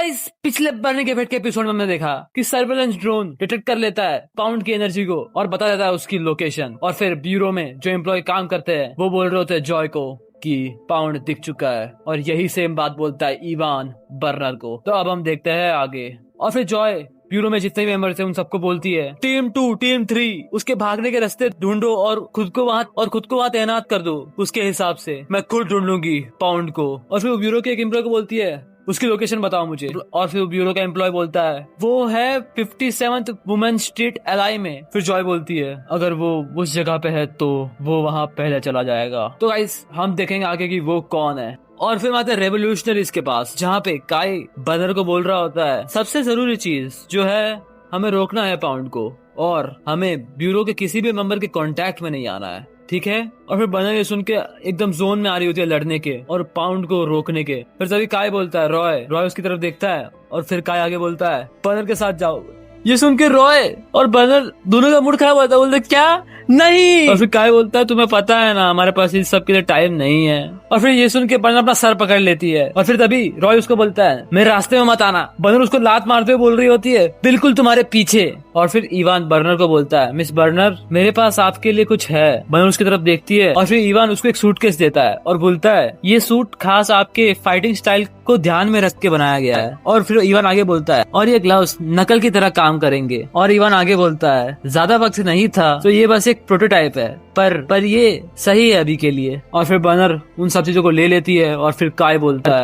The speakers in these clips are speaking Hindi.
गाइस पिछले बर्निंग इफेक्ट के एपिसोड में हमने देखा कि सर्वेलेंस ड्रोन डिटेक्ट कर लेता है पाउंड की एनर्जी को और बता देता है उसकी लोकेशन। और फिर ब्यूरो में जो एम्प्लॉय काम करते हैं वो बोल रहे होते हैं जॉय को कि पाउंड दिख चुका है, और यही सेम बात बोलता है इवान बर्नर को। तो अब हम देखते हैं आगे। और फिर जॉय ब्यूरो में जितने भी मेंबर्स हैं उन सबको बोलती है टीम 2 टीम 3 उसके भागने के रास्ते ढूंढो और खुद को वहाँ तैनात कर दो। उसके हिसाब से मैं खुद ढूंढ लूंगी पाउंड को। और फिर वो ब्यूरो के एक एम्प्लॉय को बोलती है उसकी लोकेशन बताओ मुझे। और फिर ब्यूरो का एम्प्लॉय बोलता है वो है 57th वुमेन स्ट्रीट एलाई में। फिर जॉय बोलती है अगर वो उस जगह पे है तो वो वहाँ पहले चला जाएगा। तो गाइस हम देखेंगे आगे कि वो कौन है। और फिर आते हैं रेवोल्यूशनरीज के पास जहाँ पे काई बर्नर को बोल रहा होता है सबसे जरूरी चीज जो है हमें रोकना है पाउंड को, और हमें ब्यूरो के किसी भी मेंबर के कांटेक्ट में नहीं आना है, ठीक है। और फिर बर्नर ये सुन के एकदम जोन में आ रही होती है लड़ने के और पाउंड को रोकने के। फिर तभी काय बोलता है रॉय उसकी तरफ देखता है और फिर काय आगे बोलता है बर्नर के साथ जाओ। ये सुन के रॉय और बर्नर दोनों का मूड खराब होता है, बोलते क्या नहीं। और फिर काय बोलता है तुम्हें पता है ना हमारे पास इस सब के लिए टाइम नहीं है। और फिर ये सुन के बर्नर अपना सर पकड़ लेती है और फिर तभी रॉय उसको बोलता है मेरे रास्ते में मत आना। बर्नर उसको लात मारते हुए बोल रही होती है बिल्कुल तुम्हारे पीछे। और फिर इवान बर्नर को बोलता है मिस बर्नर मेरे पास आपके लिए कुछ है। बर्नर उसकी तरफ देखती है और फिर इवान उसको एक सूटकेस देता है और बोलता है ये सूट खास आपके फाइटिंग स्टाइल को ध्यान में रख के बनाया गया है। और फिर इवान आगे बोलता है और ये ग्लव्स नकल की तरह काम करेंगे। और इवान आगे बोलता है ज्यादा वक्त नहीं था तो ये बस एक प्रोटोटाइप है पर ये सही है अभी के लिए। और फिर बर्नर उन सब चीजों को ले लेती है और फिर काय बोलता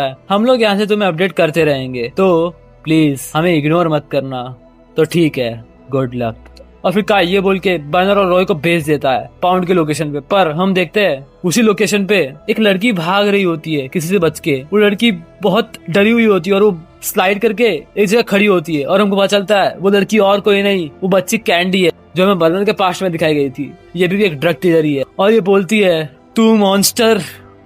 है हम लोग यहाँ से तुम्हें अपडेट करते रहेंगे तो प्लीज हमें इग्नोर मत करना। तो ठीक है गुड लक। और फिर काय ये बोल के बर्नर और रॉय को भेज देता है पाउंड के लोकेशन पे। पर हम देखते हैं उसी लोकेशन पे एक लड़की भाग रही होती है किसी से बच के। वो लड़की बहुत डरी हुई होती है और वो स्लाइड करके एक जगह खड़ी होती है और हमको पता चलता है वो लड़की और कोई नहीं वो बच्ची कैंडी है जो हमें बर्नर के पास्ट में दिखाई गई थी। ये भी एक ड्रग डीलर ही है और ये बोलती है तू मॉन्स्टर।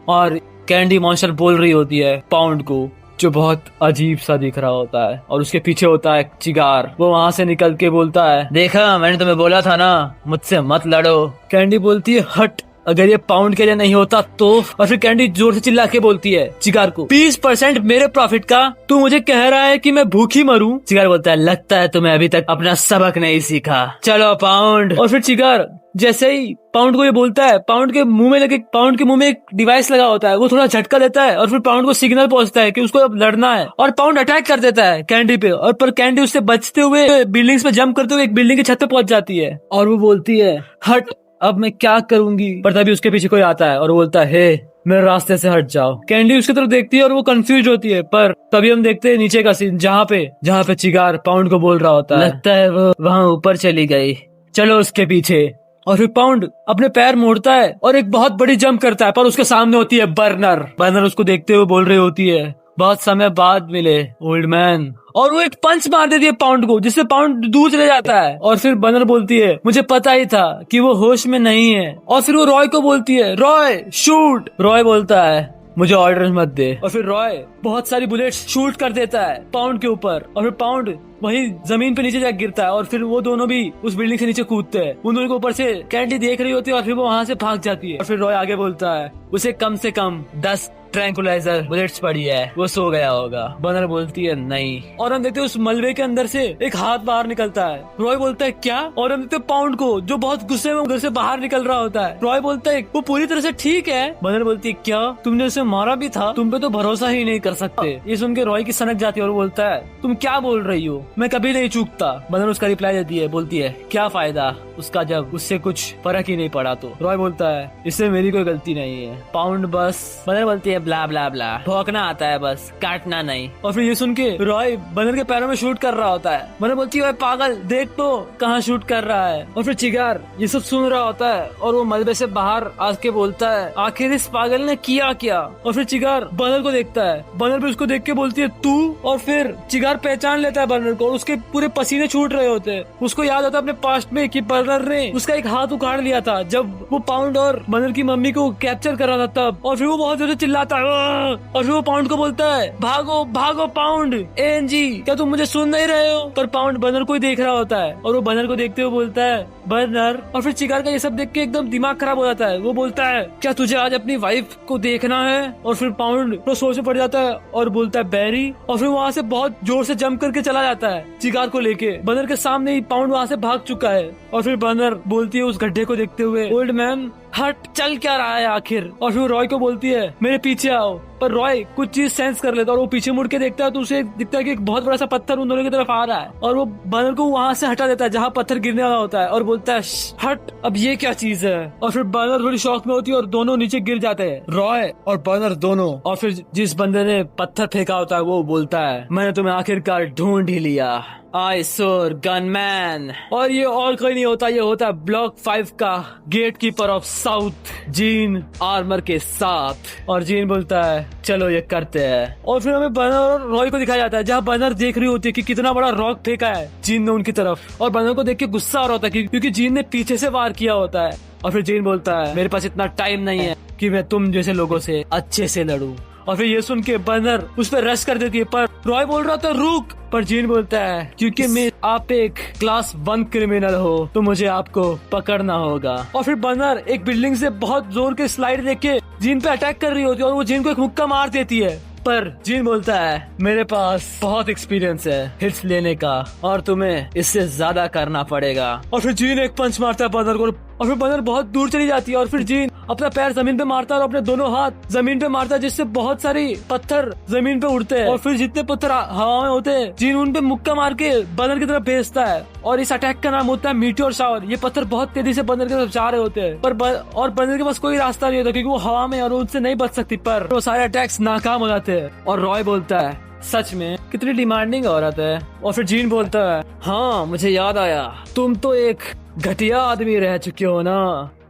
और कैंडी मॉन्स्टर बोल रही होती है पाउंड को जो बहुत अजीब सा दिख रहा होता है और उसके पीछे होता है चिगार। वो वहाँ से निकल के बोलता है देखा मैंने तुम्हें बोला था ना मुझसे मत लड़ो। कैंडी बोलती है हट अगर ये पाउंड के लिए नहीं होता तो। और फिर कैंडी जोर से चिल्ला के बोलती है चिगार को 20% मेरे प्रॉफिट का तू मुझे कह रहा है कि मैं भूखी मरूं। चिगार बोलता है लगता है तुम्हें अभी तक अपना सबक नहीं सीखा, चलो पाउंड। और फिर चिगार जैसे ही पाउंड को ये बोलता है पाउंड के मुंह में एक डिवाइस लगा होता है वो थोड़ा झटका देता है और फिर पाउंड को सिग्नल पहुंचता है कि उसको अब लड़ना है। और पाउंड अटैक कर देता है कैंडी पे और पर कैंडी उससे बचते हुए बिल्डिंग्स पे जंप करते हुए एक बिल्डिंग की छत पे पहुंच जाती है और वो बोलती है हट अब मैं क्या करूंगी। पर तभी उसके पीछे कोई आता है और बोलता है हे मेरे रास्ते से हट जाओ। कैंडी उसकी तरफ देखती है और वो कंफ्यूज होती है। पर तभी हम देखते हैं नीचे का सीन जहाँ पे चिगार पाउंड को बोल रहा होता है लगता है वो वहाँ ऊपर चली गई, चलो उसके पीछे। और फिर पाउंड अपने पैर मोड़ता है और एक बहुत बड़ी जंप करता है पर उसके सामने होती है बर्नर उसको देखते हुए बोल रही होती है बहुत समय बाद मिले ओल्ड मैन। और वो एक पंच मार देती है पाउंड को जिससे पाउंड दूर चले जाता है। और फिर बर्नर बोलती है मुझे पता ही था कि वो होश में नहीं है। और फिर वो रॉय को बोलती है रॉय शूट। रॉय बोलता है मुझे ऑर्डर मत दे। और फिर रॉय बहुत सारी बुलेट्स शूट कर देता है पाउंड के ऊपर और फिर पाउंड वही जमीन पे नीचे जाकर गिरता है। और फिर वो दोनों भी उस बिल्डिंग से नीचे कूदते हैं। उन दोनों के ऊपर से कैंडी देख रही होती है और फिर वो वहाँ से भाग जाती है। और फिर रॉय आगे बोलता है उसे कम से कम 10 ट्रैंकुलाइजर बुलेट्स पड़ी है वो सो गया होगा। बर्नर बोलती है नहीं। और हम देखते हैं उस मलबे के अंदर से एक हाथ बाहर निकलता है। रॉय बोलता है क्या। और हम देखते हैं पाउंड को जो बहुत गुस्से में उधर से बाहर निकल रहा होता है। रॉय बोलता है वो पूरी तरह से ठीक है। बर्नर बोलती है क्या तुमने उसे मारा भी था, तुम पे तो भरोसा ही नहीं कर सकते। ये सुन के रॉय की सनक जाती है और बोलता है तुम क्या बोल रही हो, मैं कभी नहीं चूकता। बर्नर उसका रिप्लाई देती है बोलती है क्या फायदा उसका जब उससे कुछ फर्क ही नहीं पड़ा तो। रॉय बोलता है इससे मेरी कोई गलती नहीं है। पाउंड बस बर्नर बोलती है ब्ला ब्ला ब्ला भौंकना आता है बस काटना नहीं। और फिर ये सुन के रॉय बर्नर के पैरों में शूट कर रहा होता है। बर्नर बोलती है पागल देख तो कहाँ शूट कर रहा है। और फिर चिगार ये सब सुन रहा होता है और वो मलबे से बाहर आके बोलता है आखिर इस पागल ने किया क्या। और फिर चिगार बर्नर को देखता है। बर्नर भी उसको देख के बोलती है तू। और फिर चिगार पहचान लेता है बर्नर को और उसके पूरे पसीने छूट रहे होते हैं। उसको याद आता है अपने पास्ट में कि बर्नर ने उसका एक हाथ उखाड़ लिया था जब वो पाउंड और बर्नर की मम्मी को कैप्चर कर रहा था तब। और फिर वो बहुत जोर से चिल्लाता बोलता है और फिर वो पाउंड को बोलता है भागो भागो पाउंड, एएनजी क्या तुम मुझे सुन नहीं रहे हो? पर पाउंड बर्नर को ही देख रहा होता है और वो बर्नर को देखते हुए बोलता है बर्नर। और फिर चिकार का ये सब देख के एकदम दिमाग खराब हो जाता है। वो बोलता है क्या तुझे आज अपनी वाइफ को देखना है? और फिर पाउंड तो सोच में पड़ जाता है और बोलता है बैरी। और फिर वहाँ से बहुत जोर से जंप करके चला जाता है चिकार को लेके। बर्नर के सामने ही पाउंड वहाँ से भाग चुका है। और फिर बर्नर बोलती है उस गड्ढे को देखते हुए ओल्ड मैन हट, चल क्या रहा है आखिर? और फिर रॉय को बोलती है मेरे पीछे आओ। पर रॉय कुछ चीज सेंस कर लेता है और वो पीछे मुड़ के देखता है तो उसे दिखता है कि एक बहुत बड़ा सा पत्थर उन दोनों की तरफ आ रहा है। और वो बर्नर को वहाँ से हटा देता है जहाँ पत्थर गिरने वाला होता है और बोलता है हट, अब ये क्या चीज है? और फिर बर्नर थोड़ी शौक में होती है और दोनों नीचे गिर जाते हैं, रॉय और बर्नर दोनों। और फिर जिस बंदे ने पत्थर फेंका होता है वो बोलता है मैंने तुम्हें आखिरकार ढूंढ ही लिया, आइसोर गनमैन। और ये और कोई नहीं होता, ये होता है ब्लॉक 5 का गेट कीपर ऑफ साउथ जीन आर्मर के साथ। और जीन बोलता है चलो ये करते हैं। और फिर हमें बर्नर और रॉय को दिखाया जाता है जहाँ बर्नर देख रही होती है कि कितना बड़ा रॉक फेंका है जीन ने उनकी तरफ। और बर्नर को देख के गुस्सा आ रहा होता है क्योंकि जीन ने पीछे से वार किया होता है। और फिर जीन बोलता है मेरे पास इतना टाइम नहीं है कि मैं तुम जैसे लोगों से अच्छे से लड़ूं। और फिर ये सुन के बर्नर उस पर रश कर देती है पर रॉय बोल रहा था रुक। पर जीन बोलता है क्योंकि मैं आप एक क्लास 1 क्रिमिनल हो तो मुझे आपको पकड़ना होगा। और फिर बर्नर एक बिल्डिंग से बहुत जोर के स्लाइड लेके जीन पे अटैक कर रही होती है और वो जीन को एक मुक्का मार देती है। पर जीन बोलता है मेरे पास बहुत एक्सपीरियंस है हिट्स लेने का और तुम्हें इससे ज्यादा करना पड़ेगा। और फिर जीन एक पंच मारता है बर्नर को और फिर बर्नर बहुत दूर चली जाती है। और फिर जीन अपना पैर जमीन पे मारता है और अपने दोनों हाथ जमीन पे मारता है जिससे बहुत सारी पत्थर जमीन पे उड़ते हैं। और फिर जितने पत्थर हवा में होते हैं जीन उन पे मुक्का मार के बर्नर की तरफ भेजता है। और इस अटैक का नाम होता है मीटियोर शावर। ये पत्थर बहुत तेजी से बर्नर की तरफ जा रहे होते हैं पर बर्नर के पास कोई रास्ता नहीं होता क्योंकि वो हवा में और उनसे नहीं बच सकती। पर वो सारे अटैक्स नाकाम हो जाते हैं। और रॉय बोलता है सच में कितनी डिमांडिंग औरत है। और फिर जीन बोलता है हाँ मुझे याद आया तुम तो एक घटिया आदमी रह चुके हो ना।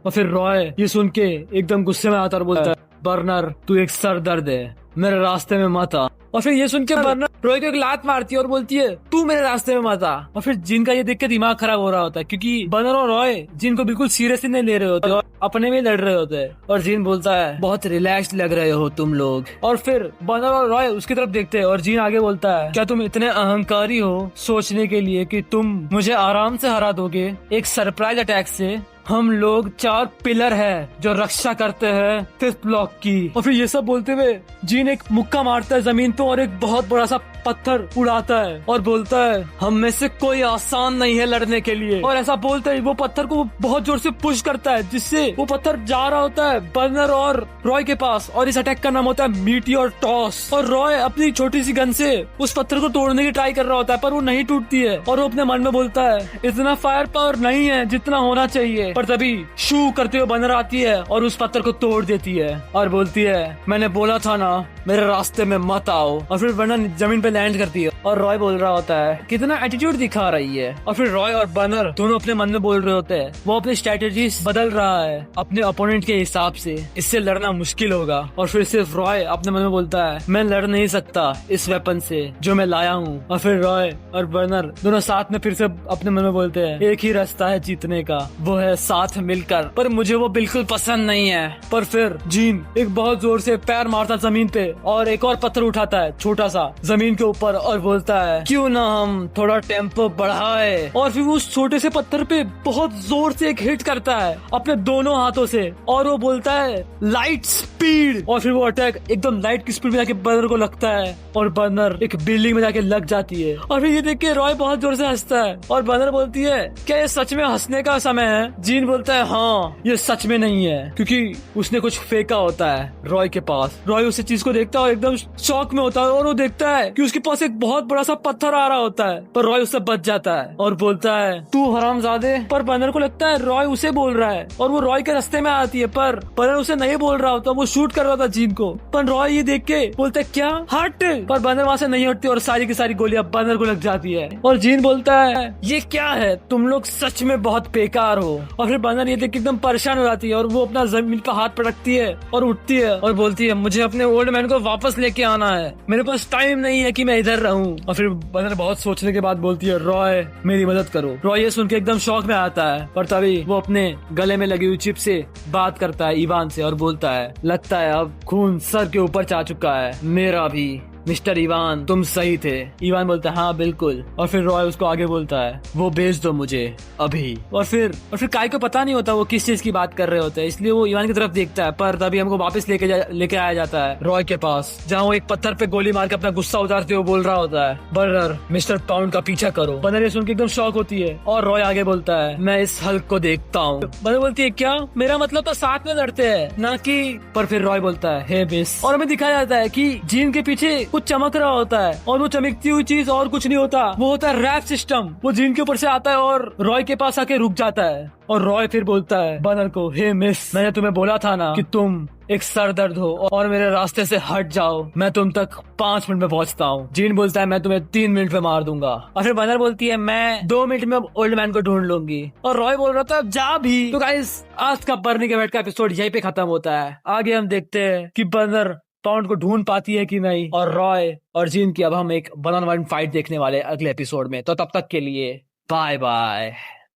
और फिर रॉय ये सुन के एकदम गुस्से में आता और बोलता है बर्नर तू एक सरदर्द है, मेरे रास्ते में मत आ। और फिर ये सुन के बर्नर रॉय को एक लात मारती है और बोलती है तू मेरे रास्ते में मत आ। और फिर जिन का ये देख के दिमाग खराब हो रहा होता है क्योंकि बर्नर और रॉय जिन को बिल्कुल सीरियसली नहीं ले रहे होते और अपने में लड़ रहे होते हैं। और जिन बोलता है बहुत रिलैक्स लग रहे हो तुम लोग। और फिर बर्नर और रॉय उसकी तरफ देखते हैं और जिन आगे बोलता है क्या तुम इतने अहंकारी हो सोचने के लिए कि तुम मुझे आराम से हरा दोगे एक सरप्राइज अटैक से? हम लोग 4 पिलर है जो रक्षा करते हैं 5th ब्लॉक की। और फिर ये सब बोलते हुए जीन एक मुक्का मारता है जमीन पे और एक बहुत बड़ा सा पत्थर उड़ाता है और बोलता है हम में से कोई आसान नहीं है लड़ने के लिए। और ऐसा बोलते ही वो पत्थर को बहुत जोर से पुश करता है जिससे वो पत्थर जा रहा होता है बर्नर और रॉय के पास। और इस अटैक का नाम होता है मीटियोर टॉस। और रॉय अपनी छोटी सी गन से उस पत्थर को तोड़ने की ट्राई कर रहा होता है पर वो नहीं टूटती है। और वो अपने मन में बोलता है इतना फायर पावर नहीं है जितना होना चाहिए। पर तभी शू करते हुए बर्नर आती है और उस पत्थर को तोड़ देती है और बोलती है मैंने बोला था ना मेरे रास्ते में मत आओ। और फिर बर्नर जमीन पे लैंड करती है और रॉय बोल रहा होता है कितना एटीट्यूड दिखा रही है। और फिर रॉय और बर्नर दोनों अपने मन में बोल रहे होते हैं वो अपनी स्ट्रेटेजीज बदल रहा है अपने अपोनेंट के हिसाब से, इससे लड़ना मुश्किल होगा। और फिर सिर्फ रॉय अपने मन में बोलता है मैं लड़ नहीं सकता इस वेपन से जो मैं लाया हूँ। और फिर रॉय और बर्नर दोनों साथ में फिर से अपने मन में बोलते हैं एक ही रास्ता है जीतने का, वो है साथ मिलकर। पर मुझे वो बिल्कुल पसंद नहीं है। पर फिर जीन एक बहुत जोर से पैर मारता जमीन पे और एक और पत्थर उठाता है छोटा सा जमीन के ऊपर और बोलता है क्यों ना हम थोड़ा टेम्पो बढ़ाए। और फिर वो उस छोटे से पत्थर पे बहुत जोर से एक हिट करता है अपने दोनों हाथों से और वो बोलता है लाइट स्पीड। और फिर वो अटैक एकदम लाइट की स्पीड में जाके बर्नर को लगता है और बर्नर एक बिल्डिंग में जाके लग जाती है। और फिर ये देख के रॉय बहुत जोर से हंसता है और बर्नर बोलती है क्या ये सच में हंसने का समय है? जीन बोलता है हाँ ये सच में नहीं है क्योंकि उसने कुछ फेंका होता है रॉय के पास। रॉय उस चीज को देखता है और एकदम शॉक में होता है और वो देखता है कि उसके पास एक बहुत बड़ा सा पत्थर आ रहा होता है पर रॉय उससे बच जाता है और बोलता है तू हरामजादे। पर बर्नर को लगता है रॉय उसे बोल रहा है और वो रॉय के रास्ते में आती है पर बर्नर उसे नहीं बोल रहा होता, वो शूट कर रहा था जीन को। पर रॉय ये देख के बोलता है क्या हट। पर बर्नर वहाँ से नहीं हटती और सारी की सारी गोलियां बर्नर को लग जाती है। और जीन बोलता है ये क्या है तुम लोग सच में बहुत बेकार हो। और फिर बर्नर ये देख के एकदम परेशान हो जाती है और वो अपना जमीन पर हाथ पटकती है और उठती है और बोलती है मुझे अपने ओल्ड मैन को को वापस लेके आना है, मेरे पास टाइम नहीं है कि मैं इधर रहूं। और फिर बंदर बहुत सोचने के बाद बोलती है, रॉय मेरी मदद करो। रॉय ये सुन के एकदम शौक में आता है, पर तभी वो अपने गले में लगी हुई चिप से बात करता है इवान से और बोलता है, लगता है अब खून सर के ऊपर जा चुका है, मेरा भी। मिस्टर इवान तुम सही थे। इवान बोलता है, हाँ बिल्कुल। और फिर रॉय उसको आगे बोलता है, वो भेज दो मुझे अभी। और फिर काई को पता नहीं होता वो किस चीज की बात कर रहे होते हैं, इसलिए वो इवान की तरफ देखता है। पर तभी हमको वापस लेके आया जाता है रॉय के पास, जहाँ वो एक पत्थर पे गोली मार के अपना गुस्सा उतारते हुए बोल रहा होता है, बर्नर मिस्टर पाउंड का पीछा करो। बर्नर ये सुन के एकदम शॉक होती है और रॉय आगे बोलता है, मैं इस हल्क को देखता हूँ। बर्नर बोलती है, क्या? मेरा मतलब तो साथ में लड़ते हैं ना कि। पर फिर रॉय बोलता है, हे मिस। और हमें दिखाया जाता है कि जीन के पीछे कुछ चमक रहा होता है और वो चमकती हुई चीज और कुछ नहीं होता, वो होता है रैप सिस्टम। वो जीन के ऊपर से आता है और रॉय के पास आके रुक जाता है। और रॉय फिर बोलता है बर्नर को, हे मिस, मैंने तुम्हें बोला था ना कि तुम एक सरदर्द हो और मेरे रास्ते से हट जाओ, मैं तुम तक 5 मिनट में पहुंचता हूँ। जीन बोलता है, मैं तुम्हें 3 मिनट में मार दूंगा। और फिर बर्नर बोलती है, मैं 2 मिनट में ओल्ड मैन को ढूंढ लूंगी। और रॉय बोल रहा था, जा भी। तो गाइस आज का बर्नी के बैठ का एपिसोड यहीं पे खत्म होता है। आगे हम देखते हैं कि बर्नर पाउंड को ढूंढ पाती है कि नहीं, और रॉय और जीन की अब हम एक 1-on-1 फाइट देखने वाले अगले एपिसोड में। तो तब तक के लिए बाय बाय।